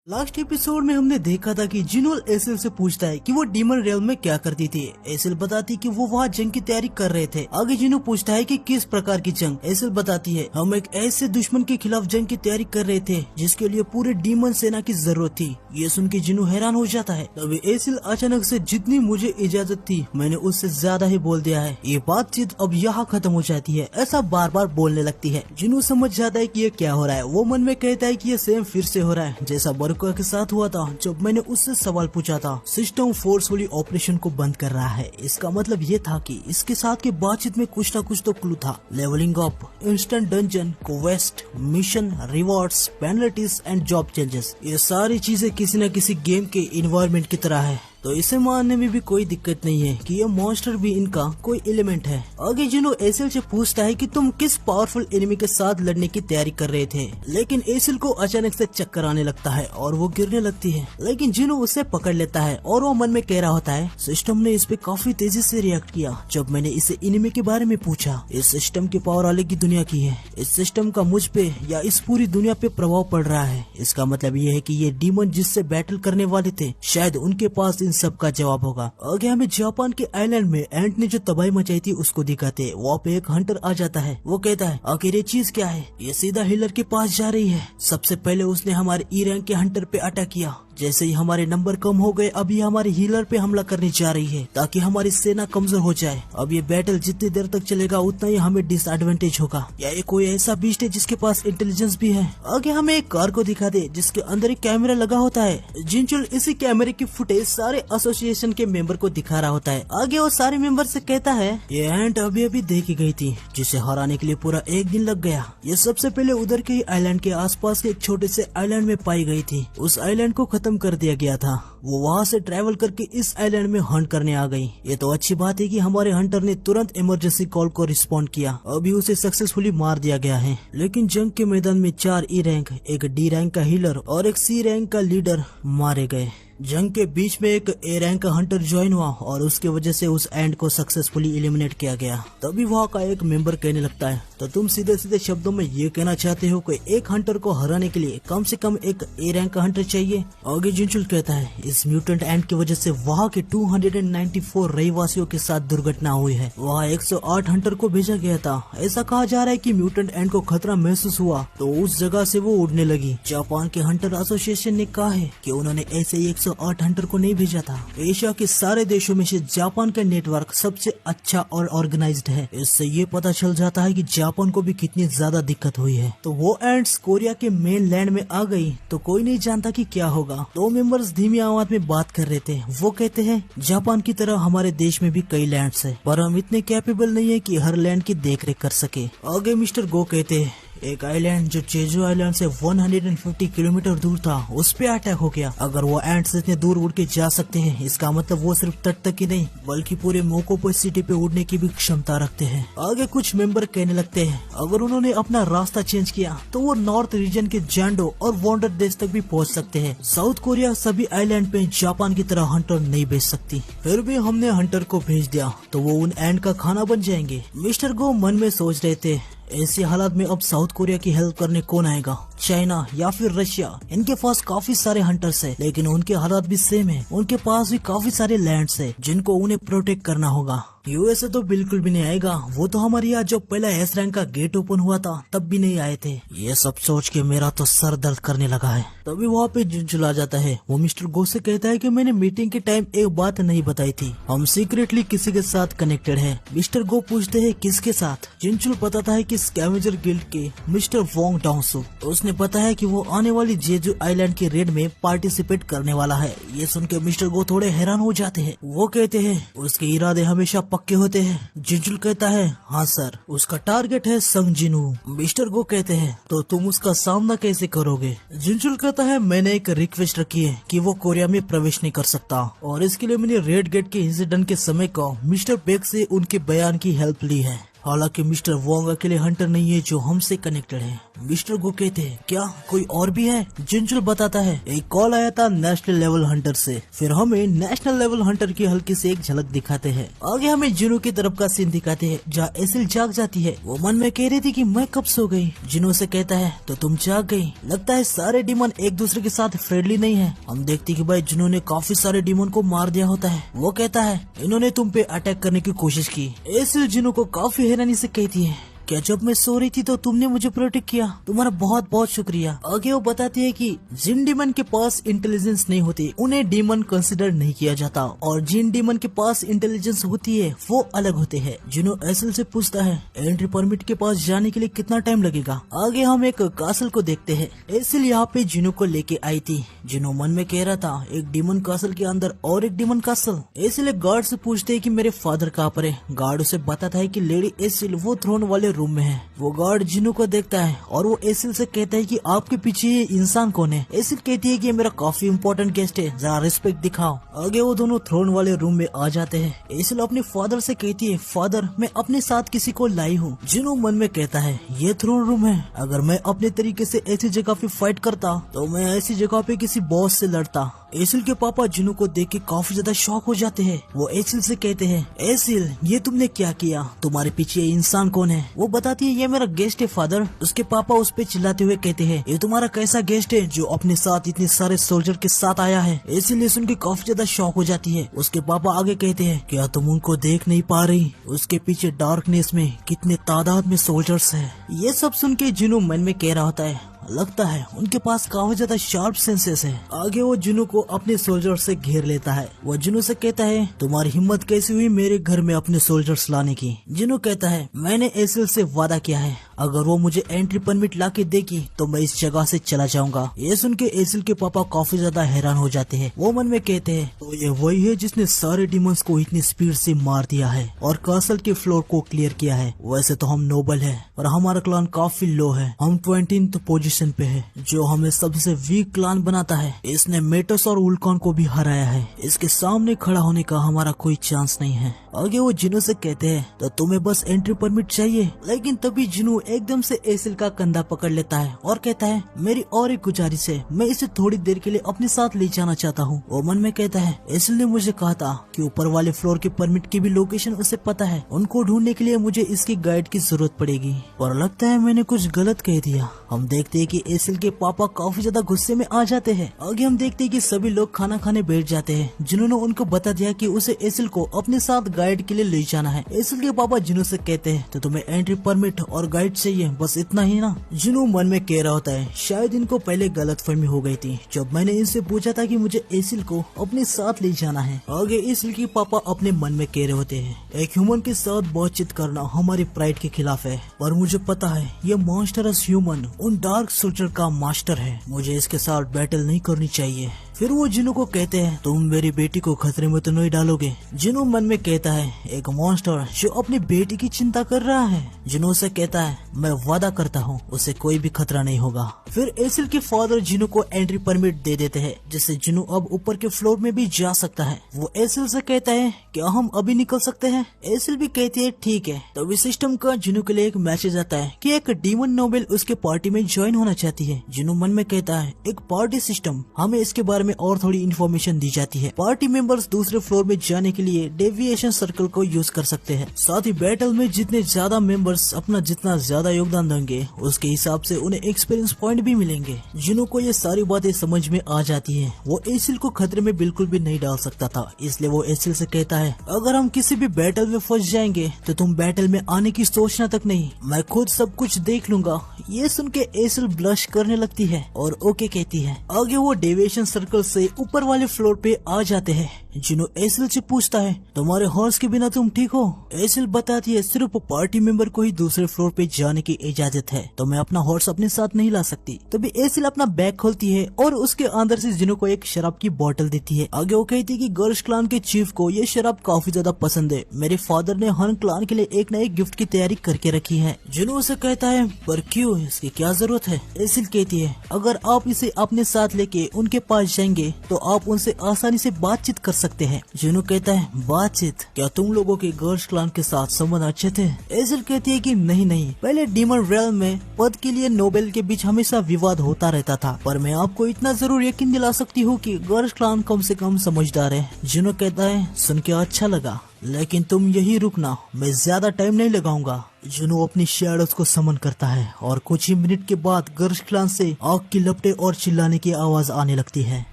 Last episode में हमने देखा था कि जिनोल एसिल से पूछता है कि वो डीमन रेल में क्या करती थी। एसिल बताती कि वो वहाँ जंग की तैयारी कर रहे थे। आगे जिनो पूछता है कि किस प्रकार की जंग। एसिल बताती है हम एक ऐसे दुश्मन के खिलाफ जंग की तैयारी कर रहे थे जिसके लिए पूरे डीमन सेना की जरूरत थी। ये सुन के जिनो हैरान हो जाता है। तभी एसिल अचानक से जितनी मुझे इजाजत थी मैंने उससे ज्यादा ही बोल दिया है, ये बातचीत अब यहाँ खत्म हो जाती है, ऐसा बार बार बोलने लगती है। जिनो समझ जाता है कि ये क्या हो रहा है। वो मन में कहता है कि ये सेम फिर से हो रहा है जैसा बरुका के साथ हुआ था जब मैंने उससे सवाल पूछा था। सिस्टम फोर्सफुली ऑपरेशन को बंद कर रहा है। इसका मतलब ये था कि इसके साथ की बातचीत में कुछ न कुछ तो क्लू था। Levelling up, instant dungeon, quest, mission, rewards, penalties and job changes, ये सारी चीजें किसी न किसी गेम के इन्वायरमेंट की तरह है। तो इसे मानने में भी कोई दिक्कत नहीं है कि ये मॉन्स्टर भी इनका कोई एलिमेंट है। आगे जिनो एसिल से पूछता है कि तुम किस पावरफुल एनिमी के साथ लड़ने की तैयारी कर रहे थे, लेकिन एसिल को अचानक से चक्कर आने लगता है और वो गिरने लगती है। लेकिन जिनो उसे पकड़ लेता है और वो मन में कह रहा होता है सिस्टम ने इस पे काफी तेजी से रिएक्ट किया जब मैंने इसे एनिमी के बारे में पूछा। इस सिस्टम की पावर अलग ही दुनिया की है। इस सिस्टम का मुझ पे या इस पूरी दुनिया पे प्रभाव पड़ रहा है। इसका मतलब ये है कि ये डीमन जिससे बैटल करने वाले थे शायद उनके पास इन सब का जवाब होगा। आगे हमें जापान के आइलैंड में एंट ने जो तबाही मचाई थी उसको दिखाते। वहाँ पे एक हंटर आ जाता है। वो कहता है आखिर ये चीज क्या है। ये सीधा हीलर के पास जा रही है। सबसे पहले उसने हमारे ई रैंक के हंटर पे अटैक किया। जैसे ही हमारे नंबर कम हो गए अब ये हमारे हीलर पे हमला करने जा रही है ताकि हमारी सेना कमजोर हो जाए। अब ये बैटल जितनी देर तक चलेगा उतना ही हमें डिसएडवांटेज होगा। या ये कोई ऐसा बीस्ट है जिसके पास इंटेलिजेंस भी है। आगे हमें एक कार को दिखा दे जिसके अंदर एक कैमरा लगा होता है। जिनचुल इसी कैमरे की फुटेज सारे एसोसिएशन के मेंबर को दिखा रहा होता है। आगे वो सारे मेंबर से कहता है ये एंट अभी अभी देखी गई थी जिसे हराने के लिए पूरा एक दिन लग गया। ये सबसे पहले उधर के आइलैंड के आसपास के एक छोटे से आइलैंड में पाई गई थी। उस आइलैंड को खत्म कर दिया गया था। वो वहाँ से ट्रैवल करके इस आइलैंड में हंट करने आ गई। ये तो अच्छी बात है कि हमारे हंटर ने तुरंत इमरजेंसी कॉल को रिस्पॉन्ड किया। अभी उसे सक्सेसफुली मार दिया गया है। लेकिन जंग के मैदान में 4 ई रैंक, एक डी रैंक का हीलर और एक सी रैंक का लीडर मारे गए। जंग के बीच में एक ए रैंक का हंटर ज्वाइन हुआ और उसके वजह से उस एंड को सक्सेसफुली एलिमिनेट किया गया। तभी वहाँ का एक मेंबर कहने लगता है तो तुम सीधे सीधे शब्दों में ये कहना चाहते हो कि एक हंटर को हराने के लिए कम से कम एक ए रैंक का हंटर चाहिए। आगे जिनचुल कहता है इस म्यूटेंट एंड की वजह से वहाँ के 294 रहवासियों के साथ दुर्घटना हुई है। वहाँ 108 हंटर को भेजा गया था। ऐसा कहा जा रहा है कि म्यूटेंट एंड को खतरा महसूस हुआ तो उस जगह से वो उड़ने लगी। जापान के हंटर एसोसिएशन ने कहा है कि उन्होंने ऐसे ही 108 हंटर को नहीं भेजा था। एशिया के सारे देशों में से जापान का नेटवर्क सबसे अच्छा और ऑर्गेनाइज्ड है। इससे ये पता चल जाता है कि जापान को भी कितनी ज्यादा दिक्कत हुई है। तो वो एंड्स कोरिया के मेन लैंड में आ गई तो कोई नहीं जानता कि क्या होगा। 2 मेंबर्स धीमी आवाज में बात कर रहे थे। वो कहते हैं जापान की तरह हमारे देश में भी कई लैंड्स है पर हम इतने कैपेबल नहीं है कि हर लैंड की देखरेख कर सके। आगे मिस्टर गो कहते हैं एक आइलैंड जो जेजू आइलैंड से 150 किलोमीटर दूर था उस पे अटैक हो गया। अगर वो एंट्स इतने दूर उड़ के जा सकते हैं इसका मतलब वो सिर्फ तट तक ही नहीं बल्कि पूरे मोकोपो सिटी पे उड़ने की भी क्षमता रखते हैं। आगे कुछ मेंबर कहने लगते हैं अगर उन्होंने अपना रास्ता चेंज किया तो वो नॉर्थ रीजन के जैंडो और वॉन्डर देश तक भी पहुंच सकते हैं। साउथ कोरिया सभी आइलैंड पे जापान की तरह हंटर नहीं भेज सकती। फिर भी हमने हंटर को भेज दिया तो वो उन एंड का खाना बन जाएंगे। मिस्टर गो मन में सोच रहे थे ऐसे हालात में अब साउथ कोरिया की हेल्प करने कौन आएगा, चाइना या फिर रशिया। इनके पास काफी सारे हंटर्स है लेकिन उनके हालात भी सेम है। उनके पास भी काफी सारे लैंड्स है जिनको उन्हें प्रोटेक्ट करना होगा। यूएसए तो बिल्कुल भी नहीं आएगा। वो तो हमारे यहाँ जब पहला एस रैंक का गेट ओपन हुआ था तब भी नहीं आए थे। ये सब सोच के मेरा तो सर दर्द करने लगा है। तभी वहाँ पे जिनचुल आ जाता है। वो मिस्टर गो से कहता है कि मैंने मीटिंग के टाइम एक बात नहीं बताई थी, हम सीक्रेटली किसी के साथ कनेक्टेड है। मिस्टर गो पूछते है किसके साथ। जिनचुल बताता है कि स्कैवेंजर गिल्ड के मिस्टर वोंग डाउसू। उसने बताया कि वो आने वाली जेजू आइलैंड के रेड में पार्टिसिपेट करने वाला है। ये सुन के मिस्टर गो थोड़े हैरान हो जाते हैं। वो कहते हैं उसके इरादे हमेशा पक्के होते हैं। जिनचुल कहता है हाँ सर, उसका टारगेट है संग जिनू। मिस्टर गो कहते हैं तो तुम उसका सामना कैसे करोगे। जिनचुल कहता है मैंने एक रिक्वेस्ट रखी है कि वो कोरिया में प्रवेश नहीं कर सकता और इसके लिए मैंने रेड गेट के इंसिडेंट के समय को मिस्टर बेक से उनके बयान की हेल्प ली है। हालांकि मिस्टर वोंग अकेले हंटर नहीं है जो हमसे कनेक्टेड है। मिस्टर गो कहते हैं क्या कोई और भी है? जिंजुल बताता है एक कॉल आया था नेशनल लेवल हंटर से। फिर हमें नेशनल लेवल हंटर की हल्की से एक झलक दिखाते हैं। आगे हमें जिनो की तरफ का सीन दिखाते हैं जहाँ एसिल जाग जाती है। वो मन में कह रही थी कि मैं कब सो गई। जिनो से कहता है तो तुम जाग गई। लगता है सारे डीमन एक दूसरे के साथ फ्रेंडली नहीं है। हम देखते कि भाई जिनो ने काफी सारे डीमन को मार दिया होता है। वो कहता है इन्होंने तुम पे अटैक करने की कोशिश की। एसिल जिनो को काफी हैरानी से कहती है क्या जब मैं सो रही थी तो तुमने मुझे प्रोटेक्ट किया? तुम्हारा बहुत बहुत शुक्रिया। आगे वो बताती है कि जिन डीमन के पास इंटेलिजेंस नहीं होती उन्हें डीमन कंसिडर नहीं किया जाता और जिन डीमन के पास इंटेलिजेंस होती है वो अलग होते हैं। जिनो एसिल से पूछता है एंट्री परमिट के पास जाने के लिए कितना टाइम लगेगा? आगे हम एक कासल को देखते हैं। एसिल यहाँ पे जिनो को लेके आई थी। जिनो मन में कह रहा था एक डीमन कासल के अंदर और एक डीमन कासल। एसिल एक गार्ड से पूछते है कि मेरे फादर कहाँ पर है। गार्ड उसे बताता है कि लेडी एसिल वो थ्रोन वाले रूम में है। वो गार्ड जिनो को देखता है और वो एसिल से कहता है कि आपके पीछे ये इंसान कौन है? एसिल कहती है कि ये मेरा काफी इम्पोर्टेंट गेस्ट है, जरा रिस्पेक्ट दिखाओ। आगे वो दोनों थ्रोन वाले रूम में आ जाते हैं। एसिल अपने फादर से कहती है फादर मैं अपने साथ किसी को लाई हूँ। जिनो मन में कहता है ये थ्रोन रूम है। अगर मैं अपने तरीके से ऐसी जगह पे फाइट करता तो मैं ऐसी जगह पे किसी बॉस से लड़ता। एसिल के पापा जिनो को देख के काफी ज्यादा शॉक हो जाते हैं। वो एसिल से कहते हैं एसिल ये तुमने क्या किया? तुम्हारे पीछे ये इंसान कौन है? वो बताती है ये मेरा गेस्ट है फादर। उसके पापा उस पे चिल्लाते हुए कहते हैं ये तुम्हारा कैसा गेस्ट है जो अपने साथ इतने सारे सोल्जर के साथ आया है? एसिल ये सुन के काफी ज्यादा शॉक हो जाती है। उसके पापा आगे कहते हैं क्या तुम उनको देख नहीं पा रही? उसके पीछे डार्कनेस में कितने तादाद में सोल्जर्स है। ये सब सुन के जिनो मन में कह रहा होता है लगता है उनके पास काफी ज्यादा शार्प सेंसेस है। आगे वो जिनो को अपने सोल्जर से घेर लेता है। वो जिनो से कहता है तुम्हारी हिम्मत कैसी हुई मेरे घर में अपने सोल्जर्स लाने की? जिनो कहता है मैंने एसिल से वादा किया है अगर वो मुझे एंट्री परमिट ला के देगी तो मैं इस जगह से चला जाऊंगा। ये सुन के एसिल के पापा काफी ज्यादा हैरान हो जाते हैं। वो मन में कहते हैं तो ये वही है जिसने सारे डिमंस को इतनी स्पीड से मार दिया है और कासल के फ्लोर को क्लियर किया है। वैसे तो हम नोबल है पर हमारा क्लान काफी लो है। हम 20th पोजीशन पे है जो हमें सबसे वीक क्लान बनाता है। इसने मेटस और उल्कॉन को भी हराया है। इसके सामने खड़ा होने का हमारा कोई चांस नहीं है। आगे वो जिनो से कहते हैं तो तुम्हें बस एंट्री परमिट चाहिए। लेकिन तभी जिनो एकदम से एसिल का कंधा पकड़ लेता है और कहता है मेरी और एक गुजारिश है, मैं इसे थोड़ी देर के लिए अपने साथ ले जाना चाहता हूँ। वो मन में कहता है एसिल ने मुझे कहा था कि ऊपर वाले फ्लोर के परमिट की भी लोकेशन उसे पता है। उनको ढूंढने के लिए मुझे इसकी गाइड की जरूरत पड़ेगी। और लगता है मैंने कुछ गलत कह दिया। हम देखते हैं कि एसिल के पापा काफी ज्यादा गुस्से में आ जाते हैं। आगे हम देखते हैं कि सभी लोग खाना खाने बैठ जाते हैं। जिन्होंने उनको बता दिया कि उसे एसिल को अपने साथ गाइड के लिए ले जाना है। एसिल के पापा जिनो से कहते हैं तो तुम्हें एंट्री परमिट और गाइड चाहिए, बस इतना ही ना? जिनो मन में कह रहा होता है शायद इनको पहले गलतफहमी हो गई थी जब मैंने इनसे पूछा था कि मुझे एसिल को अपने साथ ले जाना है। आगे एसिल के पापा अपने मन में कह रहे होते हैं एक ह्यूमन के साथ बातचीत करना हमारे प्राइड के खिलाफ है, पर मुझे पता है ये मॉन्स्टरस ह्यूमन उन डार्क सोल्जर का मास्टर है, मुझे इसके साथ बैटल नहीं करनी चाहिए। फिर वो जिनो को कहते हैं तुम मेरी बेटी को खतरे में तो नहीं डालोगे? जिनो मन में कहता है एक मॉन्स्टर जो अपनी बेटी की चिंता कर रहा है। जिनो से कहता है मैं वादा करता हूँ उसे कोई भी खतरा नहीं होगा। फिर एसिल के फादर जिनो को एंट्री परमिट दे देते हैं जिससे जिनो अब ऊपर के फ्लोर में भी जा सकता है। वो एसिल से कहता है क्या हम अभी निकल सकते हैं? एसिल भी कहती है ठीक है। तभी सिस्टम का जिनो के लिए एक मैसेज आता है कि एक डीमन नोबल उसके पार्टी में ज्वाइन होना चाहती है। जिनो मन में कहता है एक पार्टी सिस्टम, हमें इसके बारे में और थोड़ी इन्फॉर्मेशन दी जाती है। पार्टी मेंबर्स दूसरे फ्लोर में जाने के लिए डेविएशन सर्कल को यूज कर सकते हैं। साथ ही बैटल में जितने ज्यादा मेंबर्स अपना जितना ज्यादा योगदान देंगे उसके हिसाब से उन्हें एक्सपीरियंस पॉइंट भी मिलेंगे। जिनो को ये सारी बातें समझ में आ जाती है। वो एसिल को खतरे में बिल्कुल भी नहीं डाल सकता था, इसलिए वो एसिल से कहता है अगर हम किसी भी बैटल में फंस जाएंगे तो तुम बैटल में आने की सोचना तक नहीं, मैं खुद सब कुछ देख लूंगा। ये सुन के एसिल ब्लश करने लगती है और ओके कहती है। आगे वो डेविएशन सर्कल से ऊपर वाले फ्लोर पे आ जाते हैं। जिनो एसिल से पूछता है तुम्हारे हॉर्स के बिना तुम ठीक हो? एसिल बताती है सिर्फ पार्टी मेंबर को ही दूसरे फ्लोर पे जाने की इजाजत है, तो मैं अपना हॉर्स अपने साथ नहीं ला सकती। तभी एसिल अपना बैग खोलती है और उसके अंदर से जिनो को एक शराब की बोतल देती है। आगे वो कहती है कि गर्ल्स क्लान के चीफ को ये शराब काफी ज्यादा पसंद है, मेरे फादर ने हर क्लान के लिए एक न एक गिफ्ट की तैयारी करके रखी है। जिनो उसे कहता है पर क्यों, इसकी क्या जरूरत है? एसिल कहती है अगर आप इसे अपने साथ लेके उनके पास जाएंगे तो आप उनसे आसानी से बातचीत कर सकते सकते हैं। जुनू कहता है बातचीत, क्या तुम लोगों के गर्ल्स क्लान के साथ संबंध अच्छे थे? एसिल कहती है कि नहीं, पहले डीमन रियल्म में पद के लिए नोबेल के बीच हमेशा विवाद होता रहता था, पर मैं आपको इतना जरूर यकीन दिला सकती हूँ कि गर्ल्स क्लान कम से कम समझदार है। जुनू कहता है सुन के अच्छा लगा, लेकिन तुम यही रुकना, मैं ज्यादा टाइम नहीं लगाऊंगा। जुनू अपनी शैडोज को समन करता है और कुछ ही मिनट के बाद गर्ल्स क्लान से आग की लपटें और चिल्लाने की आवाज आने लगती है।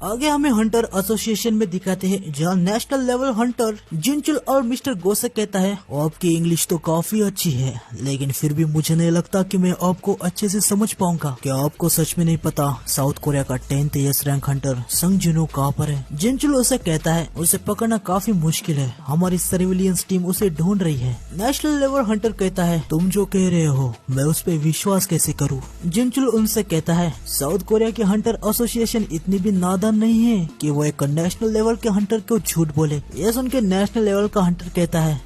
आगे हमें हंटर एसोसिएशन में दिखाते हैं, जहाँ नेशनल लेवल हंटर जिनचुल और मिस्टर गोसेक कहता है आपकी इंग्लिश तो काफी अच्छी है, लेकिन फिर भी मुझे नहीं लगता कि मैं आपको अच्छे से समझ पाऊंगा। क्या आपको सच में नहीं पता साउथ कोरिया का 10th एस रैंक हंटर संग जुनू कहाँ पर है? जिनचुल उसे कहता है उसे पकड़ना काफी मुश्किल है, हमारी सर्विलियंस टीम उसे ढूंढ रही है। नेशनल लेवल हंटर कहता है तुम जो कह रहे हो मैं उस पे विश्वास कैसे करूं? जिनचुल उनसे कहता है साउथ कोरिया के हंटर एसोसिएशन इतनी भी नादान नहीं है कि वो एक नेशनल लेवल के हंटर को झूठ बोले। ये सुन के नेशनल लेवल का हंटर कहता है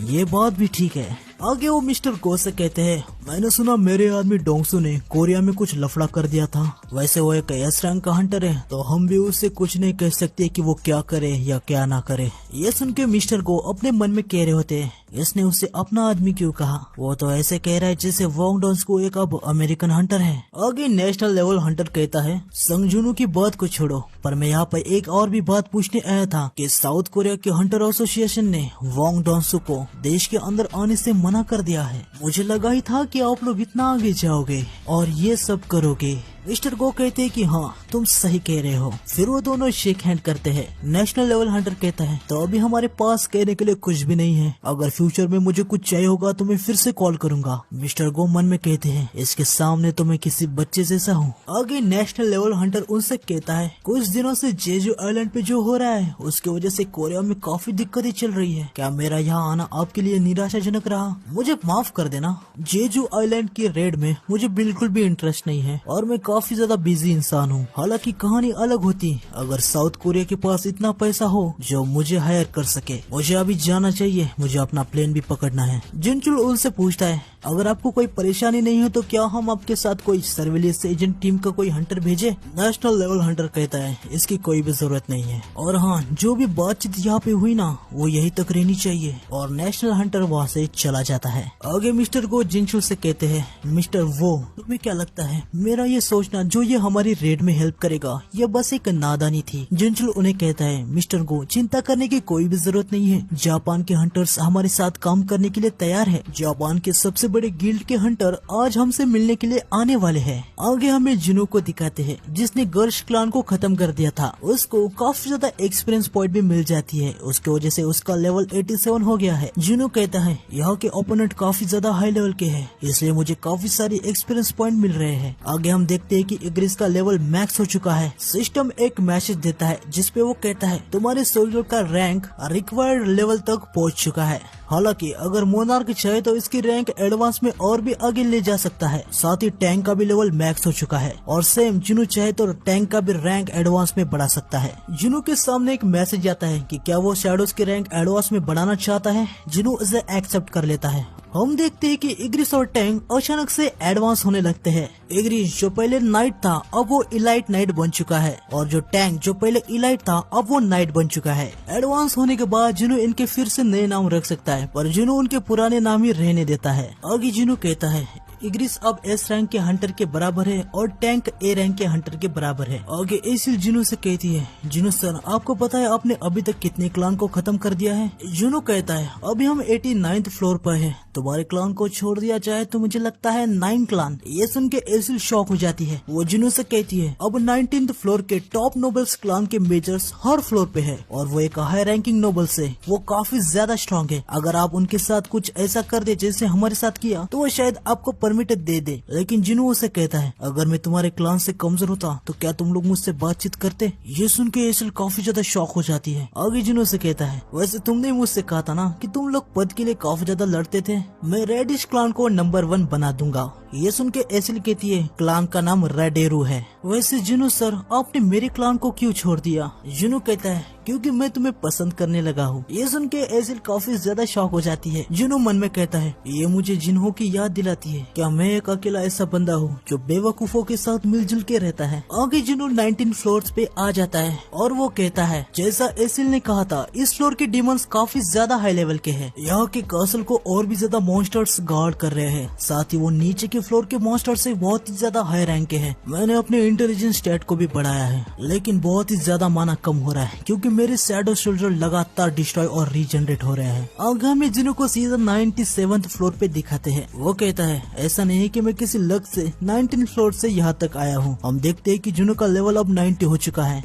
ये बात भी ठीक है। आगे वो मिस्टर गोसेक कहते हैं मैंने सुना मेरे आदमी डोंगसू ने कोरिया में कुछ लफड़ा कर दिया था, वैसे वो एक एस रैंक का हंटर है तो हम भी उससे कुछ नहीं कह सकते कि वो क्या करे या क्या ना करे। ये सुन के मिस्टर गो अपने मन में कह रहे होते हैं इसने उससे अपना आदमी क्यों कहा? वो तो ऐसे कह रहा है जैसे वोंग डोंगसू एक अब अमेरिकन हंटर है। आगे नेशनल लेवल हंटर कहता है संग जुनू की बात को छोड़ो, पर मैं यहाँ पर एक और भी बात पूछने आया था कि साउथ कोरिया के हंटर एसोसिएशन ने वोंग डोंगसू को देश के अंदर आने से मना कर दिया है। मुझे लगा ही था कि आप लोग इतना आगे जाओगे और ये सब करोगे। मिस्टर गो कहते हैं कि हाँ तुम सही कह रहे हो। फिर वो दोनों शेक हैंड करते हैं। नेशनल लेवल हंटर कहता है तो अभी हमारे पास कहने के लिए कुछ भी नहीं है, अगर फ्यूचर में मुझे कुछ चाहिए होगा तो मैं फिर से कॉल करूंगा। मिस्टर गो मन में कहते हैं इसके सामने तो मैं किसी बच्चे जैसा हूँ। आगे नेशनल लेवल हंटर उनसे कहता है कुछ दिनों से जेजू आइलैंड पे जो हो रहा है उसकी वजह से कोरिया में काफी दिक्कतें चल रही है, क्या मेरा यहाँ आना आपके लिए निराशाजनक रहा? मुझे माफ कर देना, जेजू आइलैंड की रेड में मुझे बिल्कुल भी इंटरेस्ट नहीं है और मैं काफी ज्यादा बिजी इंसान हूँ। हालांकि कहानी अलग होती अगर साउथ कोरिया के पास इतना पैसा हो जो मुझे हायर कर सके। मुझे अभी जाना चाहिए, मुझे अपना प्लेन भी पकड़ना है। जिनचुल उनसे पूछता है अगर आपको कोई परेशानी नहीं है तो क्या हम आपके साथ कोई सर्विलेंस एजेंट टीम का कोई हंटर भेजे? नेशनल लेवल हंटर कहता है इसकी कोई भी जरूरत नहीं है, और हाँ जो भी बातचीत यहाँ पे हुई ना वो यही तक रहनी चाहिए। और नेशनल हंटर वहाँ से चला जाता है। आगे मिस्टर गो जिनचुल से कहते हैं मिस्टर वो तुम्हें क्या लगता है मेरा ये सोचना जो ये हमारी रेड में हेल्प करेगा ये बस एक नादानी थी? जिनचुल उन्हें कहता है मिस्टर गो चिंता करने की कोई भी जरूरत नहीं है, जापान के हंटर्स हमारे साथ काम करने के लिए तैयार है। जापान के सबसे बड़े गिल्ड के हंटर आज हमसे मिलने के लिए आने वाले हैं। आगे हमें जुनू को दिखाते हैं जिसने गर्ल्स क्लान को खत्म कर दिया था। उसको काफी ज्यादा एक्सपीरियंस पॉइंट भी मिल जाती है, उसकी वजह से उसका लेवल 87 हो गया है। जुनू कहता है यहाँ के ओपोनेंट काफी ज्यादा हाई लेवल के हैं, इसलिए मुझे काफी सारी एक्सपीरियंस पॉइंट मिल रहे हैं। आगे हम देखते हैं कि इग्रिस का लेवल मैक्स हो चुका है। सिस्टम एक मैसेज देता है जिसपे वो कहता है तुम्हारे सोल्जर का रैंक रिक्वायर्ड लेवल तक पहुँच चुका है। हालांकि अगर मोनार्क चाहे तो इसकी रैंक एडवांस में और भी आगे ले जा सकता है। साथ ही टैंक का भी लेवल मैक्स हो चुका है और सेम जुनू चाहे तो टैंक का भी रैंक एडवांस में बढ़ा सकता है। जुनू के सामने एक मैसेज आता है कि क्या वो शैडोज की रैंक एडवांस में बढ़ाना चाहता है। जुनू इसे एक्सेप्ट कर लेता है। हम देखते हैं कि इग्रिस और टैंक अचानक से एडवांस होने लगते हैं। इग्रिस जो पहले नाइट था अब वो इलाइट नाइट बन चुका है और जो टैंक जो पहले इलाइट था अब वो नाइट बन चुका है। एडवांस होने के बाद जुनू इनके फिर से नए नाम रख सकता है, पर जुनू उनके पुराने नाम ही रहने देता है। आगे जुनू कहता है इग्रिस अब एस रैंक के हंटर के बराबर है और टैंक ए रैंक के हंटर के बराबर है। आगे एसिल जुनू से कहती है जुनू सर आपको पता है आपने अभी तक कितने क्लान को खत्म कर दिया है? जुनू कहता है अभी हम 89th फ्लोर पर है, तुम्हारे क्लान को छोड़ दिया जाए तो मुझे लगता है 9 क्लान। ये सुन के एसिल शॉक हो जाती है। वो जुनू से कहती है अब 19th फ्लोर के टॉप नोबल्स क्लान के मेजर्स हर फ्लोर पे है और वो एक हाई रैंकिंग नोबल्स है, वो काफी ज्यादा स्ट्रॉन्ग है। अगर आप उनके साथ कुछ ऐसा कर दे जैसे हमारे साथ किया तो वो शायद आपको परमिट दे दे। लेकिन जिनू उसे कहता है अगर मैं तुम्हारे क्लान से कमजोर होता तो क्या तुम लोग मुझसे बातचीत करते? ये सुन के एसिल काफी ज्यादा शॉक हो जाती है। आगे जिनू से कहता है वैसे तुमने मुझसे कहा था ना कि तुम लोग पद के लिए काफी ज्यादा लड़ते थे, मैं रेडिश क्लान को नंबर 1 बना दूंगा। ये सुन के एसिल कहती है क्लान का नाम रेडेरू है। वैसे जुनो सर, आपने मेरे क्लान को क्यों छोड़ दिया? जुनो कहता है क्योंकि मैं तुम्हें पसंद करने लगा हूँ। ये सुन के एसिल काफी ज्यादा शॉक हो जाती है। जुनो मन में कहता है ये मुझे जिन्हों की याद दिलाती है। क्या मैं एक अकेला ऐसा बंदा हूँ जो बेवकूफों के साथ मिलजुल के रहता है? आगे जुनो 19 फ्लोर्स पे आ जाता है और वो कहता है जैसा एसिल ने कहा था, इस फ्लोर के डिमंस काफी ज्यादा हाई लेवल के हैं। यहाँ के कासल को और भी ज्यादा मॉन्स्टर्स गार्ड कर रहे हैं। साथ ही वो नीचे के फ्लोर के मॉन्स्टर से बहुत ही ज्यादा हाई रैंक के हैं। मैंने अपने इंटेलिजेंस स्टेट को भी बढ़ाया है, लेकिन बहुत ही ज्यादा माना कम हो रहा है क्योंकि मेरे शैडो सोल्जर लगातार डिस्ट्रॉय और रीजनरेट हो रहे हैं। आगे में जिन्हों को सीजन 97 फ्लोर पे दिखाते हैं। वो कहता है ऐसा नहीं है कि मैं किसी लक से 19 फ्लोर से यहाँ तक आया हूँ। हम देखते हैं कि जुनो का लेवल अब 90 हो चुका है।